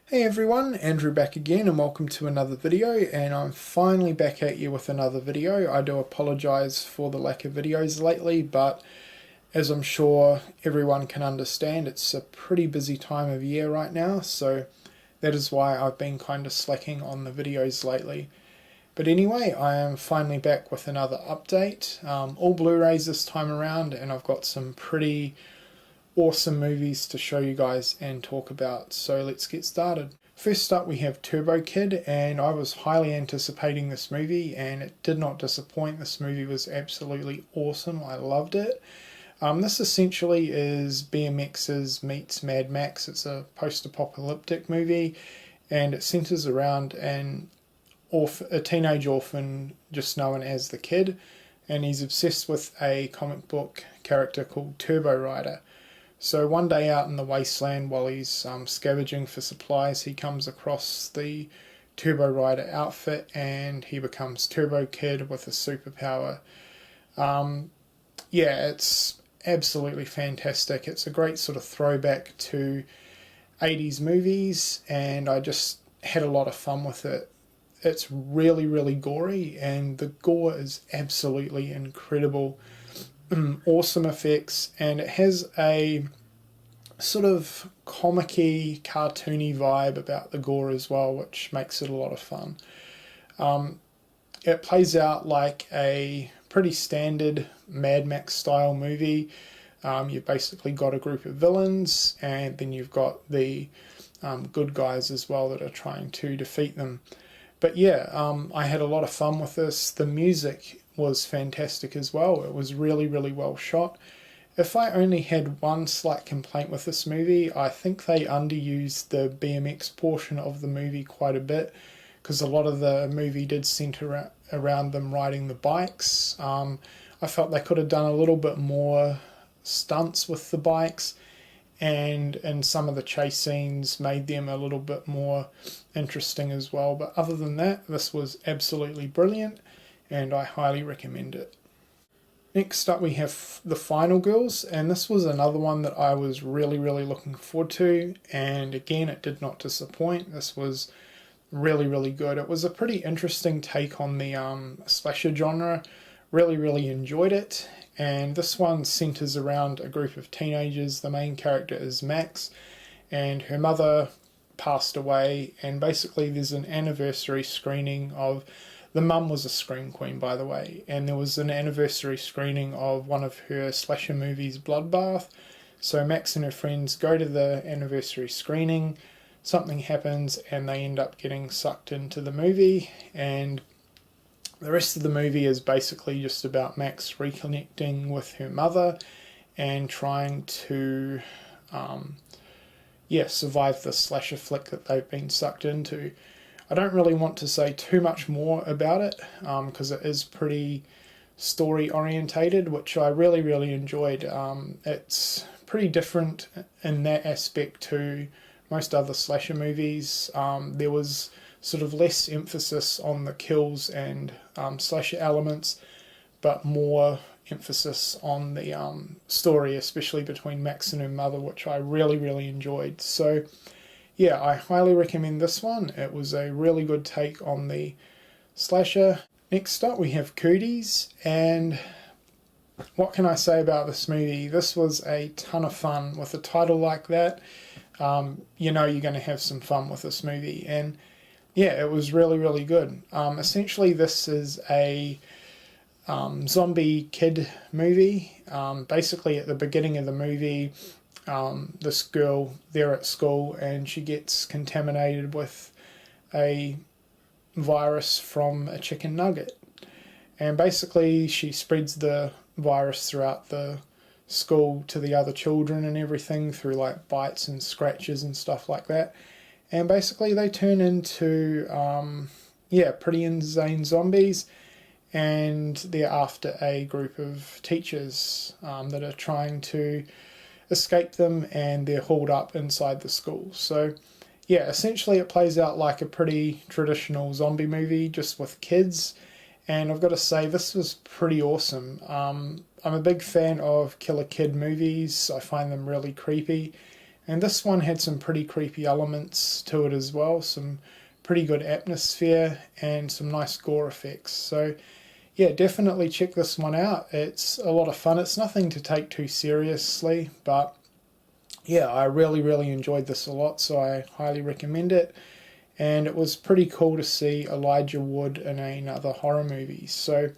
Hey everyone, Andrew back again and welcome to another video, and I'm finally back at you with another video. I do apologise for the lack of videos lately, but as I'm sure everyone can understand, it's a pretty busy time of year right now, so that is why I've been kind of slacking on the videos lately. But anyway, I am finally back with another update, all Blu-rays this time around, and I've got some pretty awesome movies to show you guys and talk about, so let's get started. First up we have Turbo Kid, and I was highly anticipating this movie and it did not disappoint. This movie was absolutely awesome. I loved it. This essentially is BMX's meets Mad Max. It's a post-apocalyptic movie and it centers around a teenage orphan just known as the Kid, and he's obsessed with a comic book character called Turbo Rider. So one day out in the wasteland while he's scavenging for supplies, he comes across the Turbo Rider outfit and he becomes Turbo Kid with a superpower. Yeah, it's absolutely fantastic. It's a great sort of throwback to 80s movies and I just had a lot of fun with it. It's really, really gory and the gore is absolutely incredible. Awesome effects, and it has a sort of comic-y, cartoony vibe about the gore as well, which makes it a lot of fun. It plays out like a pretty standard Mad Max style movie. You've basically got a group of villains and then you've got the good guys as well that are trying to defeat them. But yeah, I had a lot of fun with this. The music was fantastic as well. It was really, really well shot. If I only had one slight complaint with this movie, I think they underused the BMX portion of the movie quite a bit, because a lot of the movie did centre around them riding the bikes. I felt they could have done a little bit more stunts with the bikes, and some of the chase scenes made them a little bit more interesting as well. But other than that, this was absolutely brilliant and I highly recommend it. Next up we have The Final Girls, and this was another one that I was really, really looking forward to, and again it did not disappoint. This was really, really good. It was a pretty interesting take on the slasher genre. Really, really enjoyed it, and this one centers around a group of teenagers. The main character is Max, and her mother passed away, and basically there's an anniversary screening of... The mum was a scream queen, by the way, and there was an anniversary screening of one of her slasher movies, Bloodbath. So Max and her friends go to the anniversary screening, something happens, and they end up getting sucked into the movie, and the rest of the movie is basically just about Max reconnecting with her mother and trying to survive the slasher flick that they've been sucked into. I don't really want to say too much more about it because it is pretty story orientated, which I really, really enjoyed. It's pretty different in that aspect to most other slasher movies. There was sort of less emphasis on the kills and slasher elements, but more emphasis on the story, especially between Max and her mother, which I really, really enjoyed. So yeah, I highly recommend this one. It was a really good take on the slasher. Next up we have Cooties, and what can I say about this movie? This was a ton of fun. With a title like that, you know you're going to have some fun with this movie, and yeah, it was really, really good. Essentially this is a zombie kid movie. Basically at the beginning of the movie, this girl, they're at school and she gets contaminated with a virus from a chicken nugget, and basically she spreads the virus throughout the school to the other children and everything through like bites and scratches and stuff like that, and basically they turn into pretty insane zombies, and they're after a group of teachers that are trying to escape them, and they're hauled up inside the school. So yeah, essentially it plays out like a pretty traditional zombie movie, just with kids. And I've got to say, this was pretty awesome. I'm a big fan of killer kid movies. I find them really creepy. And this one had some pretty creepy elements to it as well. Some pretty good atmosphere and some nice gore effects. So yeah, definitely check this one out. It's a lot of fun. It's nothing to take too seriously, but yeah, I really enjoyed this a lot, so I highly recommend it. And it was pretty cool to see Elijah Wood in another horror movie. So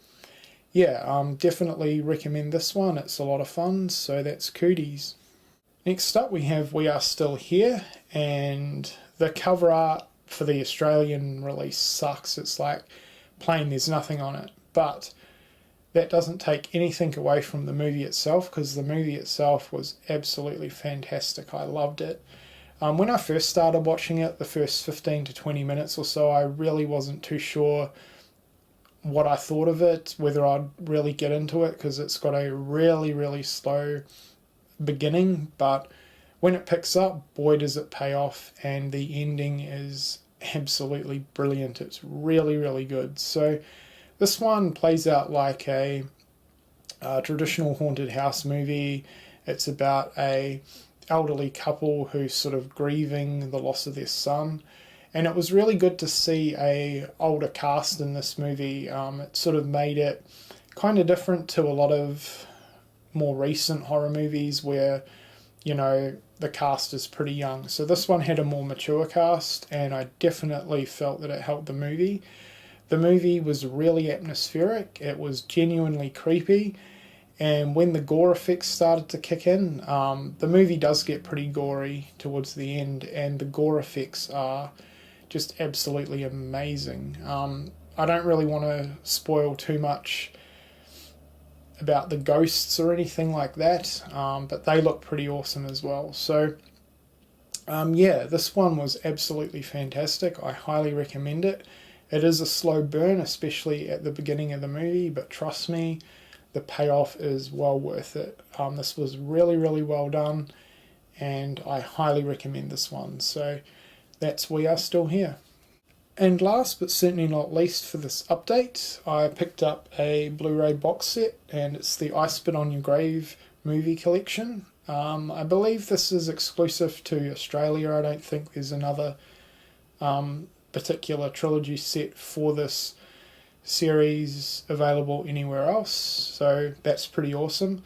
yeah, definitely recommend this one. It's a lot of fun. So that's Cooties. Next up we have We Are Still Here, and the cover art for the Australian release sucks. It's like plain, there's nothing on it. But that doesn't take anything away from the movie itself, because the movie itself was absolutely fantastic. I loved it. When I first started watching it, the first 15 to 20 minutes or so, I really wasn't too sure what I thought of it, whether I'd really get into it, because it's got a really slow beginning, but when it picks up, boy does it pay off, and the ending is absolutely brilliant. It's really good. So this one plays out like a traditional haunted house movie. It's about a elderly couple who's sort of grieving the loss of their son, and it was really good to see a older cast in this movie. It sort of made it kind of different to a lot of more recent horror movies where, you know, the cast is pretty young. So this one had a more mature cast, and I definitely felt that it helped the movie. The movie was really atmospheric. It was genuinely creepy. And when the gore effects started to kick in, the movie does get pretty gory towards the end, and the gore effects are just absolutely amazing. I don't really want to spoil too much about the ghosts or anything like that, but they look pretty awesome as well. So yeah, this one was absolutely fantastic. I highly recommend it. It is a slow burn, especially at the beginning of the movie, but trust me, the payoff is well worth it. This was really well done, and I highly recommend this one. So that's We Are Still Here. And last but certainly not least for this update, I picked up a Blu-ray box set, and it's the I Spit on Your Grave movie collection. I believe this is exclusive to Australia. I don't think there's another particular trilogy set for this series available anywhere else, so that's pretty awesome.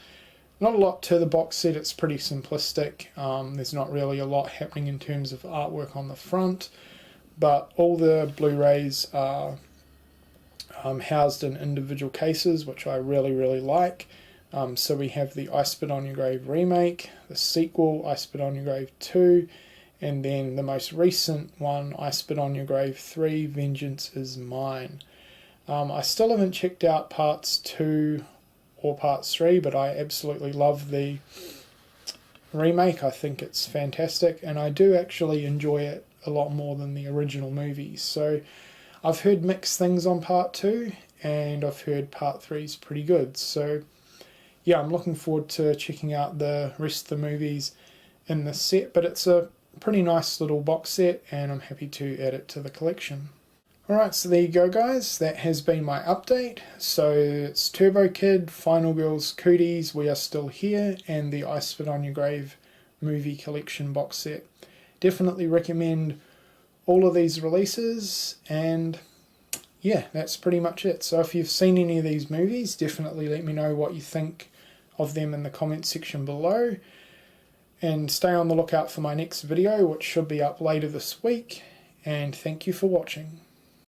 Not a lot to the box set. It's pretty simplistic. There's not really a lot happening in terms of artwork on the front, but all the Blu-rays are housed in individual cases, which I really like. So we have the I Spit on Your Grave remake, the sequel I Spit on Your Grave 2, and then the most recent one, I Spit on Your Grave 3, Vengeance is Mine. I still haven't checked out parts 2 or parts 3, but I absolutely love the remake. I think it's fantastic, and I do actually enjoy it a lot more than the original movies. So I've heard mixed things on part 2, and I've heard part 3 is pretty good. So yeah, I'm looking forward to checking out the rest of the movies in this set, but it's a pretty nice little box set, and I'm happy to add it to the collection. Alright, so there you go guys, that has been my update. So it's Turbo Kid, Final Girls, Cooties, We Are Still Here, and the I Spit on Your Grave movie collection box set. Definitely recommend all of these releases, and yeah, that's pretty much it. So if you've seen any of these movies, definitely let me know what you think of them in the comment section below. And stay on the lookout for my next video, which should be up later this week. And thank you for watching.